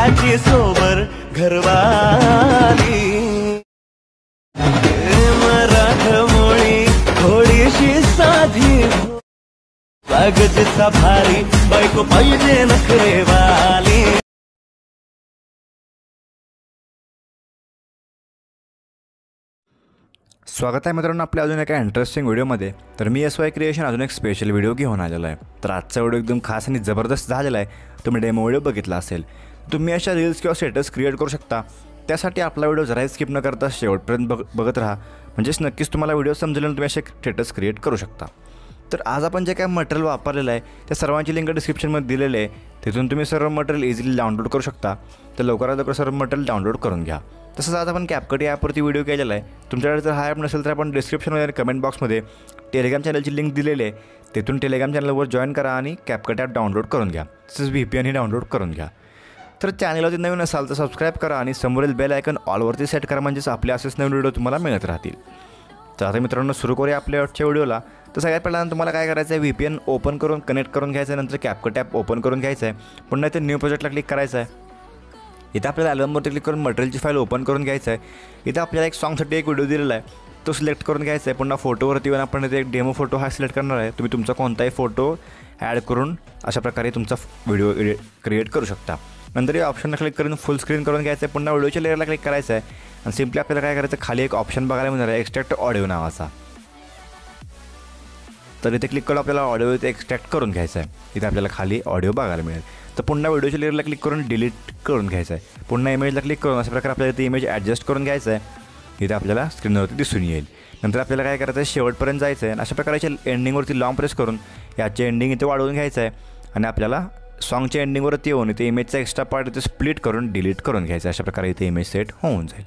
त्याची सोबर घरवाली मराठमोळी थोडीशी साधी कागदचा भारी बायको पाहिजे नखरेवाली। स्वागत आहे मित्रांनो आपल्या अजून एका इंटरेस्टिंग व्हिडिओमध्ये। तर मी SY क्रिएशन अजून एक स्पेशल व्हिडिओ घेऊन आलेला आहे। तर आजचा व्हिडिओ एकदम खास आणि जबरदस्त झालेला आहे। तुम्ही डेमो व्हिडिओ बघितला असेल। तुम्ही अशा रील्स किंवा स्टेटस क्रिएट करू शकता। त्यासाठी आपला व्हिडिओ जराही स्किप न करता शेवटपर्यंत बघत राहा, म्हणजेच नक्कीच तुम्हाला व्हिडिओ समजेल आणि तुम्ही असे स्टेटस क्रिएट करू शकता। तर आज आपण जे काय मटेरियल वापरलेलं आहे त्या सर्वांची लिंक डिस्क्रिप्शनमध्ये दिलेली आहे, तिथून तुम्ही सर्व मटेरियल इझिली डाउनलोड करू शकता। तर लवकरात लवकर सर्व मटेरियल डाउनलोड करून घ्या। तसंच आज आपण CapCut या ॲपवरती व्हिडिओ केलेला आहे। तुमच्याकडे जर हा ॲप नसेल तर आपण डिस्क्रिप्शनमध्ये आणि कमेंट बॉक्समध्ये टेलिग्राम चॅनलची लिंक दिलेली आहे, तिथून टेलिग्राम चॅनलवर जॉईन करा आणि CapCut ॲप डाउनलोड करून घ्या। तसंच VPN ही डाउनलोड करून घ्या। तर चॅनलवरती नवीन असाल तर सबस्क्राईब करा आणि समोरील बेल आयकॉन ऑलवरती सेट करा, म्हणजेच आपले असेच नवीन व्हिडिओ तुम्हाला मिळत राहतील। तर आता मित्रांनो सुरू करूया आपल्या आजच्या व्हिडिओला। तर सगळ्यात पहिल्यांदा तुम्हाला काय करायचं आहे, VPN ओपन करून कनेक्ट करून घ्यायचं आहे। नंतर CapCut ॲप ओपन करून घ्यायचं आहे। पुन्हा इथे न्यू प्रोजेक्टला क्लिक करायचं आहे। इथं आपल्याला ॲल्बमवरती क्लिक करून मटेरियलची फाईल ओपन करून घ्यायचं आहे। इथं आपल्याला एक सॉन्गसाठी एक व्हिडिओ दिलेला आहे, तो सिलेक्ट करून घ्यायचा आहे। पुन्हा फोटोवरती येऊन आपण इथे एक डेमो फोटो हा सिलेक्ट करणार आहे। तुम्ही तुमचा कोणताही फोटो ॲड करून अशा प्रकारे तुमचा व्हिडिओ क्रिएट करू शकता। नंतर या ऑप्शनला क्लिक करून फुल स्क्रीन करून घ्यायचं आहे। पुन्हा व्हिडिओच्या लेअरला क्लिक करायचं आहे आणि सिम्पली आपल्याला काय करायचं, खाली एक ऑप्शन बघायला मिळणार आहे एक्स्ट्रॅक्ट ऑडिओ नावाचा। तर इथे क्लिक करून आपल्याला ऑडिओ इथे एक्स्ट्रॅक्ट करून घ्यायचा आहे। इथे आपल्याला खाली ऑडिओ बघायला मिळेल। तर पुन्हा व्हिडिओच्या लेअरला क्लिक करून डिलीट करून घ्यायचं आहे। पुन्हा इमेजला क्लिक करून अशा प्रकारे आपल्याला इथे इमेज ॲडजस्ट करून घ्यायचं आहे। इथे आपल्याला स्क्रीनवरती दिसून येईल। नंतर आपल्याला काय करायचं आहे, शेवटपर्यंत जायचं आहे आणि अशा प्रकारच्या एंडिंगवरती लॉंग प्रेस करून याचे एंडिंग इथे वाढवून घ्यायचं आहे आणि आपल्याला सॉन्गच्या एंडिंगवरती येऊन इथे इमेजचा एक्स्ट्रा पार्ट इथे स्प्लिट करून डिलीट करून घ्यायचं आहे। अशा प्रकारे इथे इमेज सेट होऊन जाईल।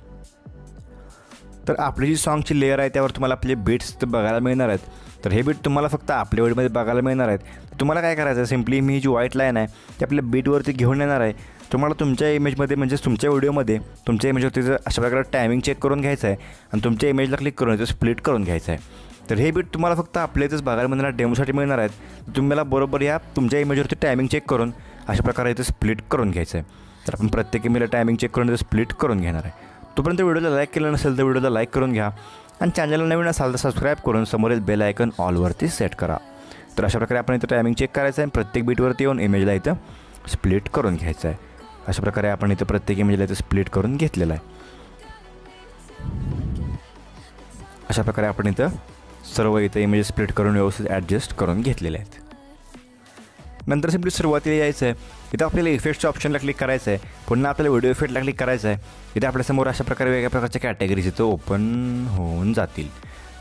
तर आपली जी सॉन्गची लेअर आहे त्यावर तुम्हाला आपले बीट्स बघायला मिळणार आहेत। तर हे बीट तुम्हाला फक्त आपल्या व्हिडिओमध्ये बघायला मिळणार आहेत। तुम्हाला काय करायचं आहे, सिम्पली मी जी व्हाईट लाईन आहे ती आपल्या बीटवरती घेऊन येणार आहे। तुम्हाला तुमच्या इमेजमध्ये म्हणजेच तुमच्या व्हिडिओमध्ये तुमच्या इमेजवरती जर अशा प्रकारे टायमिंग चेक करून घ्यायचं आहे आणि तुमच्या इमेजला क्लिक करून इथे स्प्लिट करून घ्यायचं आहे। तर हे बीट तुम्हाला फक्त आपल्या इथेच बघायला मिळणार, डेमोसाठी मिळणार आहेत। तुम्ही मला बरोबर या तुमच्या इमेजवरती टायमिंग चेक करून अशा प्रकारे इथे स्प्लिट करून घ्यायचं आहे। तर आपण प्रत्येक इमेजला टायमिंग चेक करून इथे स्प्लिट करून घेणार आहे। तोपर्यंत व्हिडिओला लाईक केलं नसेल तर व्हिडिओला लाईक करून घ्या आणि चॅनलला नवीन असाल तर सबस्क्राईब करून समोरील बेल आयकॉन ऑलवरती सेट करा। तर अशा प्रकारे आपण इथं टायमिंग चेक करायचं आहे। प्रत्येक बीटवरती येऊन इमेजला इथं स्प्लिट करून घ्यायचं आहे। अशा प्रकारे आपण इथं प्रत्येक इमेजला इथं स्प्लिट करून घेतलेलं आहे। अशा प्रकारे आपण इथं सर्व इथं इमेज स्प्लिट करून व्यवस्थित ॲडजस्ट करून घेतलेले आहेत। नंतर सिम्पली सुरुवातीला यायचं आहे। इथं आपल्याला इफेक्टच्या ऑप्शनला क्लिक करायचं आहे। पुन्हा आपल्याला व्हिडिओ इफेक्टला क्लिक करायचं आहे। इथे आपल्यासमोर अशा प्रकारे वेगळ्या प्रकारच्या कॅटेगरीज इथं ओपन होऊन जातील।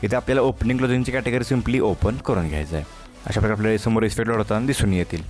इथे आपल्याला ओपनिंग क्लोजिंगची कॅटेगरी सिम्पली ओपन करून घ्यायचं आहे। अशा प्रकारे आपल्याला समोर इफेक्ट होताना दिसून येतील।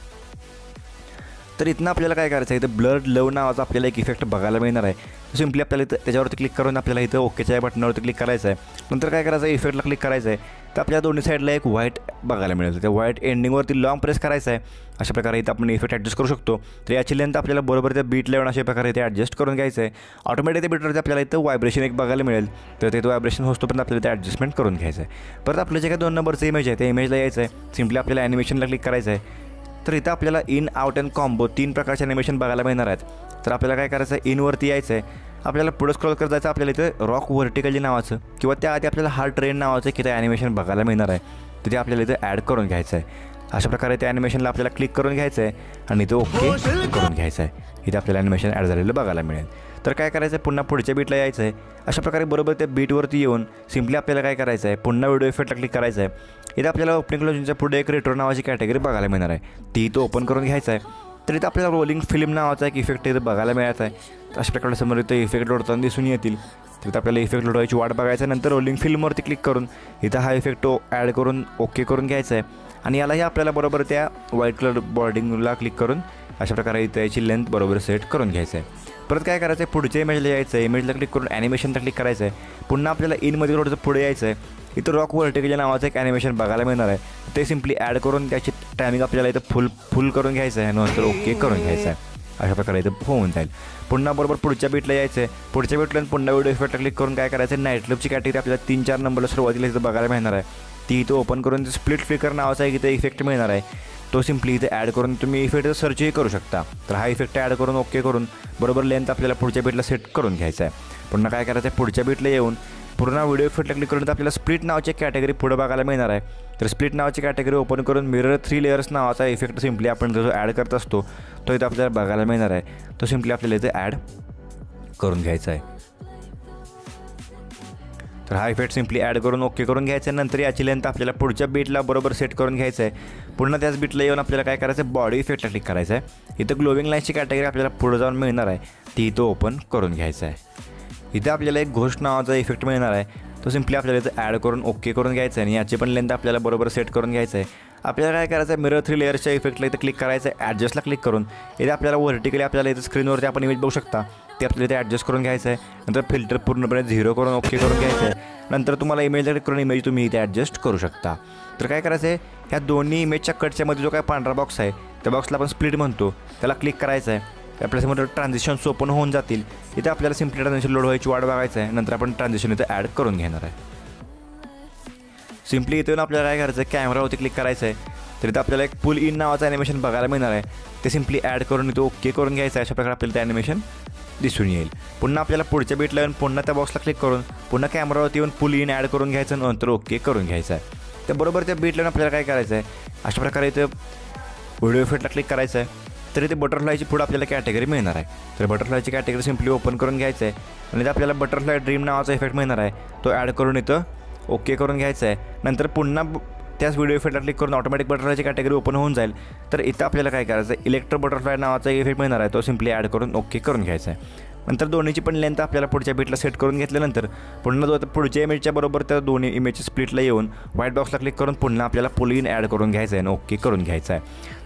तर इथनं आपल्याला काय करायचं आहे, इथं ब्लड लव नावाचा आपल्याला एक इफेक्ट बघायला मिळणार आहे। सिम्पली आपल्याला इथं त्याच्यावरती क्लिक करून आपल्याला इथं ओकेच्या या बटनावरती क्लिक करायचं आहे। नंतर काय करायचं आहे, इफेक्टला क्लिक करायचं आहे। तर आपल्या दोन्ही साईडला एक व्हाईट बघायला मिळेल। त्या व्हाईट एंडिंगवरती लॉंग प्रेस करायचं आहे। अशा प्रकारे इथं आपण इफेक्ट ॲडजस्ट करू शकतो। तर याची लेंथ आपल्याला बरोबर त्या बीट लेवून अशा प्रकारे इथे ॲडजस्ट करून घ्यायचं आहे। ऑटोमॅटिक त्या बीटवरती आपल्याला इथं व्हायब्रेशन एक बघायला मिळेल। तर तिथं व्हायब्रेशन होतो पण आपल्याला ते ॲडजस्टमेंट करून घ्यायचं आहे। परत आपलं जे काही 2 नंबरचं इमेज आहे त्या इमेजला यायचं आहे। सिम्पली आपल्याला ॲनिमेशनला क्लिक करायचं आहे। तर इथं आपल्याला इन आउट अँड कॉम्बो 3 प्रकारचे ॲनिमेशन बघायला मिळणार आहेत। तर आपल्याला काय करायचं आहे, इनवरती यायचं आहे। आपल्याला पुढे स्क्रॉल करत जायचं, आपल्याला इथं रॉक व्हर्टिकली नावाचं किंवा त्याआधी आपल्याला हार्ट ट्रेन नावाचं की ते ॲनिमेशन बघायला मिळणार आहे। तिथे आपल्याला इथं ॲड करून घ्यायचं आहे। अशा प्रकारे त्या ॲनिमेशनला आपल्याला क्लिक करून घ्यायचं आहे आणि इथं ओके करून घ्यायचं आहे। इथे आपल्याला ॲनिमेशन ॲड झालेलं बघायला मिळेल। तर काय करायचं आहे, पुन्हा पुढच्या बीटला यायचं आहे। अशा प्रकारे बरोबर त्या बीटवरती येऊन सिम्पली आपल्याला काय करायचं आहे, पुन्हा व्हिडिओ इफेक्टला क्लिक करायचं आहे। इथं आपल्याला ओपनिंग क्लोजिंगच्या पुढे एक रेट्रो नावाची कॅटेगरी बघायला मिळणार आहे, ती इथं ओपन करून घ्यायचं आहे। तर इथं आपल्याला रोलिंग फिल्म नावाचा एक इफेक्ट इथं बघायला मिळायचा आहे। अशा प्रकारे समोर इथं इफेक्ट लोडताना दिसून येतील। तिथं आपल्याला इफेक्ट लोडायची वाट बघायचं, नंतर रोलिंग फिल्मवरती क्लिक करून इथं हा इफेक्ट ॲड करून ओके करून घ्यायचा आहे आणि यालाही आपल्याला बरोबर त्या व्हाईट कलर बॉर्डिंगला क्लिक करून अशा प्रकारे इथं याची लेंथ बरोबर सेट करून घ्यायचं आहे। परत काय करायचं आहे, पुढच्या इमेजला यायचं आहे। इमेजला क्लिक करून ॲनिमेशनला क्लिक करायचं आहे। पुन्हा आपल्याला इनमध्ये थोडंसं पुढे यायचं आहे। इथं रॉक व्हर्टिकल नावाचं एक ॲनिमेशन बघायला मिळणार आहे, ते सिम्पली ॲड करून त्याची टायमिंग आपल्याला इथं फुल करून घ्यायचं आहे, नंतर ओके करून घ्यायचं आहे। अशा प्रकारे इथं होऊन जाईल। पुन्हा बरोबर पुढच्या बीटला यायचं आहे। पुढच्या बीटला पुन्हा व्हिडिओ इफेक्टला क्लिक करून काय करायचं आहे, नाईट क्लबची कॅटेगरी आपल्याला 3-4 नंबरला सुरुवातीला इथं बघायला मिळणार आहे, ती इथं ओपन करून स्प्लिट फ्लिकर नावाचा एक इथं इफेक्ट मिळणार आहे। तो सिम्पली इथे ॲड करून तुम्ही इफेक्ट सर्चही करू शकता. तर हा इफेक्ट ॲड करून ओके करून बरोबर लेंथ आपल्याला पुढच्या बीटला सेट करून घ्यायचा आहे. पुन्हा काय करायचं आहे, पुढच्या बीटला येऊन पूर्ण व्हिडिओ इफेक्टला क्लिक करून आपल्याला स्प्लिट नावाची कॅटेगरी पुढे बघायला मिळणार आहे. तर स्प्लिट नावाची कॅटेगरी ओपन करून मिरर 3 लेयर्स नावाचा इफेक्ट सिम्पली आपण जो ॲड करत असतो तो इथं आपल्याला बघायला मिळणार आहे. तो सिम्पली आपल्याला इथे ॲड करून घ्यायचा आहे. तर हा इफेक्ट सिम्पली ॲड करून ओके करून घ्यायचा आहे. नंतर याची लेंथ आपल्याला पुढच्या बीटला बरोबर सेट करून घ्यायचं आहे. पुन्हा त्याच बीटला येऊन आपल्याला काय करायचं आहे, बॉडी इफेक्टला क्लिक करायचं आहे. इथं ग्लोविंग लाईनची कॅटेगरी आपल्याला पुढे जाऊन मिळणार आहे, ती इथं ओपन करून घ्यायचं आहे. इथे आपल्याला एक घोस्ट नावाचा इफेक्ट मिळणार आहे, तो सिम्पली आपल्याला इथं ॲड करून ओके करून घ्यायचा आहे. आणि याची पण लेंथ आपल्याला बरोबर सेट करून घ्यायचं आहे. आपल्याला काय करायचं आहे, मिरर 3 लेयर्सच्या इफेक्टला इथं क्लिक करायचं आहे. ॲडजस्टला क्लिक करून इथे आपल्याला व्हर्टिकली आपल्याला इथं स्क्रीनवरती आपण इमेज बघू शकता ते आपल्याला इथे ॲडजस्ट करून घ्यायचं आहे. नंतर फिल्टर पूर्णपणे 0 करून ओके करून घ्यायचं आहे. नंतर तुम्हाला इमेजला क्लिक करून इमेज तुम्ही इथे ॲडजस्ट करू शकता. तर काय करायचं आहे, ह्या दोन्ही इमेजच्या कटच्या मध्ये जो काय पांढरा बॉक्स आहे त्या बॉक्सला आपण स्प्लिट म्हणतो, त्याला क्लिक करायचं आहे. आपल्यासमोर ट्रान्झिशन्स ओपन होऊन जातील. इथे आपल्याला सिम्पली ट्रान्झिशन लोड व्हायची वाट बघायचं आहे. नंतर आपण ट्रान्झिशन इथे ॲड करून घेणार आहे. सिम्पली इथे आपल्याला काय करायचं आहे, कॅमेरावरती क्लिक करायचं आहे. तर इथं आपल्याला एक पुल इन नावाचं ॲनिमेशन बघायला मिळणार आहे, ते सिम्पली ॲड करून इथे ओके करून घ्यायचं आहे. अशा प्रकारे आपल्याला ते ॲनिमेशन दिसून येईल. पुन्हा आपल्याला पुढच्या बीटला येऊन पुन्हा त्या बॉक्सला क्लिक करून पुन्हा कॅमेरावरती येऊन पुल इन ॲड करून घ्यायचं, नंतर ओके करून घ्यायचं आहे. तर बरोबर त्या बीटला येऊन आपल्याला काय करायचं आहे, अशा प्रकारे इथं व्हिडिओ इफेक्टला क्लिक करायचं आहे. तर इथे बटरफ्लायची पुढे आपल्याला कॅटेगरी मिळणार आहे. तर बटरफ्लायची कॅटेगरी सिम्पली ओपन करून घ्यायचं आहे. आणि इथे आपल्याला बटरफ्लाय ड्रीम नावाचा इफेक्ट मिळणार आहे, तो ॲड करून इथं ओके करून घ्यायचं आहे. नंतर पुन्हा त्याच व्हिडिओ इफेक्टला क्लिक करून ऑटोमॅटिक बटरफ्लायची कॅटेगरी ओपन होऊन जाईल. तर इथं आपल्याला काय करायचं आहे, इलेक्ट्रो बटरफ्लाय नावाचा इफेक्ट मिळणार आहे, तो सिम्पली ॲड करून ओके करून घ्यायचा आहे. नंतर दोन्हीची पण लेंथ आपल्याला पुढच्या बीटला सेट करून घेतल्यानंतर पुन्हा जो पुढच्या इमेजच्या बरोबर त्या दोन्ही इमेजच्या स्प्लिटला येऊन व्हाईट बॉक्सला क्लिक करून पुन्हा आपल्याला पुल इन ॲड करून घ्यायचं आहे आणि ओके करून घ्यायचं आहे.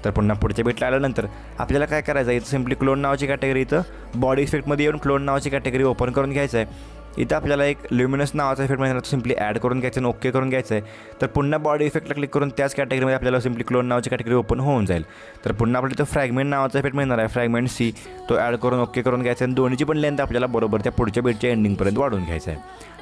तर पुन्हा पुढच्या बीटला आल्यानंतर आपल्याला काय करायचं आहे, इथं सिम्पली क्लोन नावाची कॅटेगरी इथं बॉडी इफेक्टमध्ये येऊन क्लोन नावाची कॅटेगरी ओपन करून घ्यायचं आहे. इथं आपल्याला एक ल्युमिनस नावाचा इफेक्ट मिळणार, सिम्पली ॲड करून घ्यायचं आणि ओके करून घ्यायचं आहे. तर पुन्हा बॉडी इफेक्टला क्लिक करून त्याच कॅटेगरीमध्ये आपल्याला सिम्पली क्लोन नावाची कॅटेगरी ओपन होऊन जाईल. तर पुन्हा आपल्याला इथं फ्रॅगमेंट नावाचा इफेक्ट मिळणार आहे, फ्रॅगमेंट सी, तो ॲड करून ओके करून घ्यायचा आहे. आणि दोन्हीची पण लेंथ आपल्याला बरोबर त्या पुढच्या बीटच्या एंडिंगपर्यंत वाढवून घ्यायचं आहे.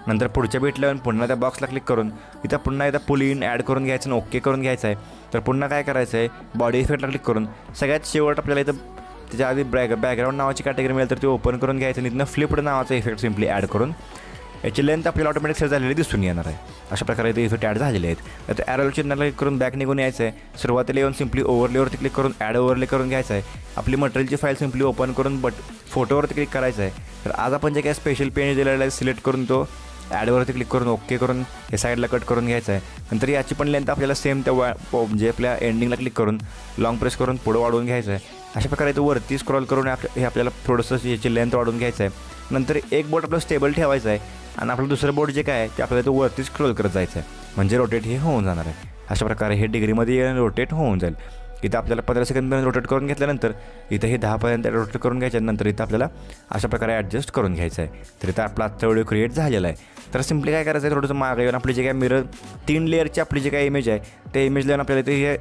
नंतर पुढच्या बीटला येऊन पुन्हा त्या बॉक्सला क्लिक करून इथं पुन्हा एकदा पुल इन ॲड करून घ्यायचं आणि ओके करून घ्यायचं आहे. तर पुन्हा काय करायचं आहे, बॉडी इफेक्टला क्लिक करून सगळ्यात शेवट आपल्याला इथं त्याच्या आधी बॅकग्राऊंड नावाची कॅटेगरी मिळेल, तर ते ओपन करून घ्यायचं आणि इथनं फ्लिप्ड नावाचा इफेक्ट सिम्पली ॲड करून याची लेंथ आपल्याला ऑटोमॅटिक सेट झालेली दिसून येणार आहे. अशा प्रकारे ते इफेक्ट ॲड झालेले आहेत. तर ॲरो चिन्हाला क्लिक करून बॅक निघून यायचं आहे. सुरुवातीला येऊन सिम्पली ओव्हरलेवरती क्लिक करून ॲड ओव्हरले करून घ्यायचं आहे. आपली मटेरियलची फाईल सिम्पली ओपन करून फोटोवरती क्लिक करायचं आहे. तर आज आपण जे काही स्पेशल पेज दिलेला आहे सिलेक्ट करून तो ॲडवरती क्लिक करून ओके करून हे साईडला कट करून घ्यायचं आहे. नंतर याची पण लेंथ आपल्याला सेम त्या म्हणजे आपल्या एंडिंगला क्लिक करून लॉंग प्रेस करून पुढं वाढवून घ्यायचं आहे. अशा प्रकारे तो वरती स्क्रॉल करून हे आपल्याला थोडंसं याची लेंथ वाढवून घ्यायचं आहे. नंतर एक बोट आपलं स्टेबल ठेवायचं आहे आणि आपलं दुसरं बोट जे काय आहे ते आपल्याला तो वरती स्क्रोल करत जायचं आहे, म्हणजे रोटेट हे होऊन जाणार आहे. अशा प्रकारे हे डिग्रीमध्ये रोटेट होऊन जाईल. इथं आपल्याला 15 सेकंदपर्यंत रोटेट करून घेतल्यानंतर इथं हे 10पर्यंत रोटेट करून घ्यायचं. नंतर इथं आपल्याला अशा प्रकारे ॲडजस्ट करून घ्यायचं आहे. तर इथं आपला आजचा व्हिडिओ क्रिएट झालेला आहे. तर सिम्पली काय करायचं आहे, थोडंसं मागे येऊन आपली जे काय मिरर 3 लेअरची आपली जे काय इमेज आहे त्या इमेजला येऊन आपल्याला इथे हे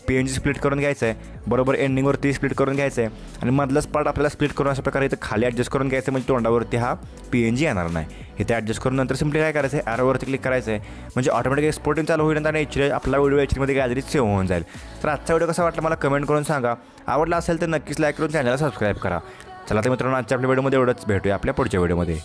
PNG स्प्लिट करून घ्यायचं आहे. बरोबर एंडिंगवरती स्प्लिट करून घ्यायचं आहे आणि मधलाच पार्ट आपल्याला स्प्लिट करून अशा प्रकारे इथं खाली ॲडजस्ट करून घ्यायचं, म्हणजे तोंडावरती हा PNG येणार नाही. इथे ॲडजस्ट करून नंतर सिम्पली काय करायचं आहे, ॲरोवरती क्लिक करायचं आहे, म्हणजे ऑटोमॅटिक एक्सपोर्टिंग चालू होईल आणि आपला व्हिडिओ HD गॅलरीत सेव्ह होऊन जाईल. तर आजचा व्हिडिओ कसा वाटला मला कमेंट करून सांगा. आवडला असेल तर नक्कीच लाईक करून चॅनलला सबस्क्राईब करा. चला तर मित्रांनो, आजच्या आपल्या व्हिडिओमध्ये एवढंच. भेटूया आपल्या पुढच्या व्हिडिओमध्ये.